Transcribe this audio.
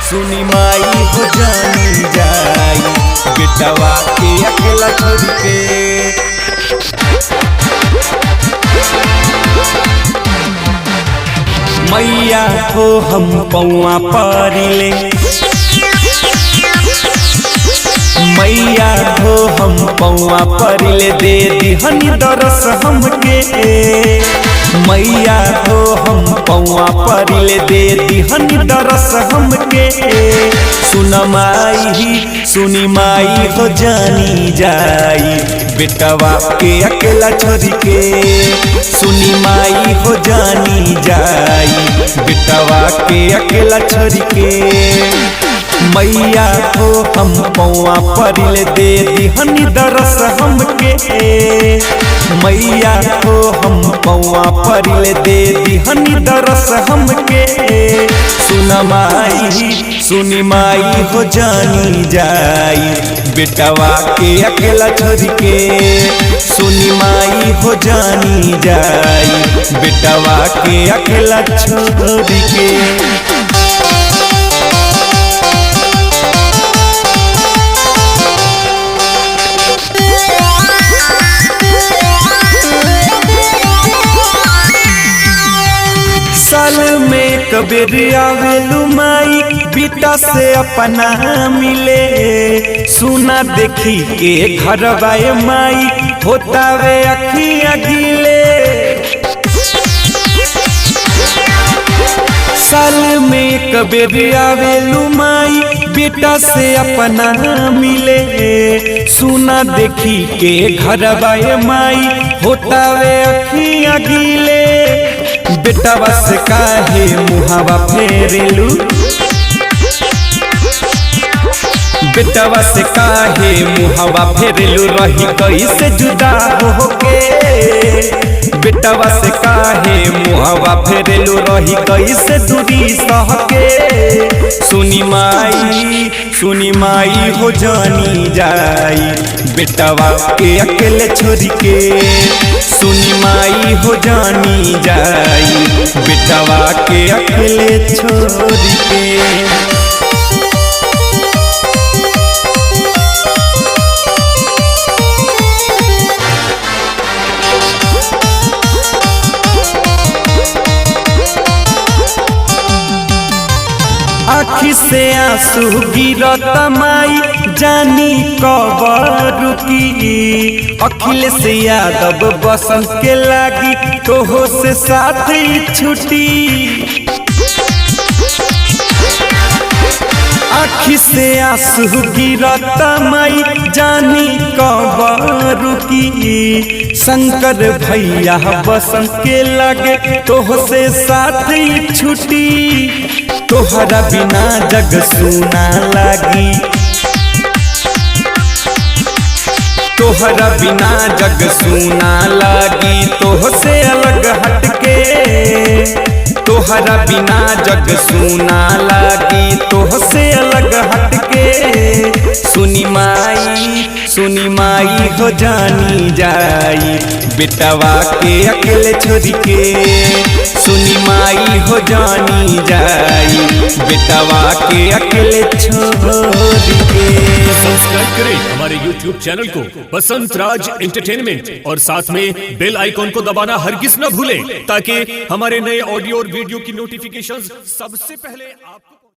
सुनी माई हो जानी जाई बेटवा के अकेला छोड़ के। मैया हो हम पौआ परिले, मैया हो हम पौआ परिले दे दिहनी दरस हमके। मैया हो हम पौआ परिले दे दिहनी दरस हमके। सुनी माई हो जानी जाई बेटवा के अकेला छोड़ के। सुनी माई हो जानी जाई बेटवा के अकेला छोड़ के। मैया हो हम पौआ परिले दे दिहनी दरस हमके। मैया हो हम पौआ परिले दे दिहनी दरस हमके। सुनी माई हो जानी जाई बेटवा के अकेला छोड़ के। सुनी माई हो जानी जाई बेटवा के अकेला छोड़ के। साल में कबीर आवेलू माई बेटा से अपना मिले। सुना देखी के घर बाए माई होतावे अखियाँ गिले। साल में कबीर आवेलू माई बेटा से अपना मिले। सुना देखी के घर बाए माई होतावे अखियाँ गिले। बेटवा से काहे मुहावा फेरेलू, बेटवा से काहे मुहावा फेरेलू रही कैसे जुदा होके। बेटवा से काहे मुहावा फेरेलू रही कैसे दूरी सहके। सुनी माई हो जानी जाई बेटवा के अकेले छोड़ के। सुनी माई हो जानी जाई बेटवा के अकेले छोड़ के। आँखी से आंसू गिरत माई जानी कब रुकी। अखिलेश यादव बसंत के लागी तोहो से साथ छुटी। आँखी से आंसू गिरत माई जानी कब रुकी। शंकर भैया बसंत के लागे तोहो से साथ छुटी। तोहरा बिना जग सुना लागी, तोहरा बिना जग सुना लागी तोह से अलग हटके। तोहरा बिना जग सुना लागी तोह से अलग हटके। सुनी माई हो जानी जाई बेटवा के अकेले छोड़ के। सुनी माई हो जानी जाई बेटवा के अकेले छोड़ के। सब्सक्राइब करें हमारे YouTube चैनल को बसंत राज एंटरटेनमेंट और साथ में बेल आइकॉन को दबाना हरगिज न भूलें ताकि हमारे नए ऑडियो और वीडियो की नोटिफिकेशंस सबसे पहले आपको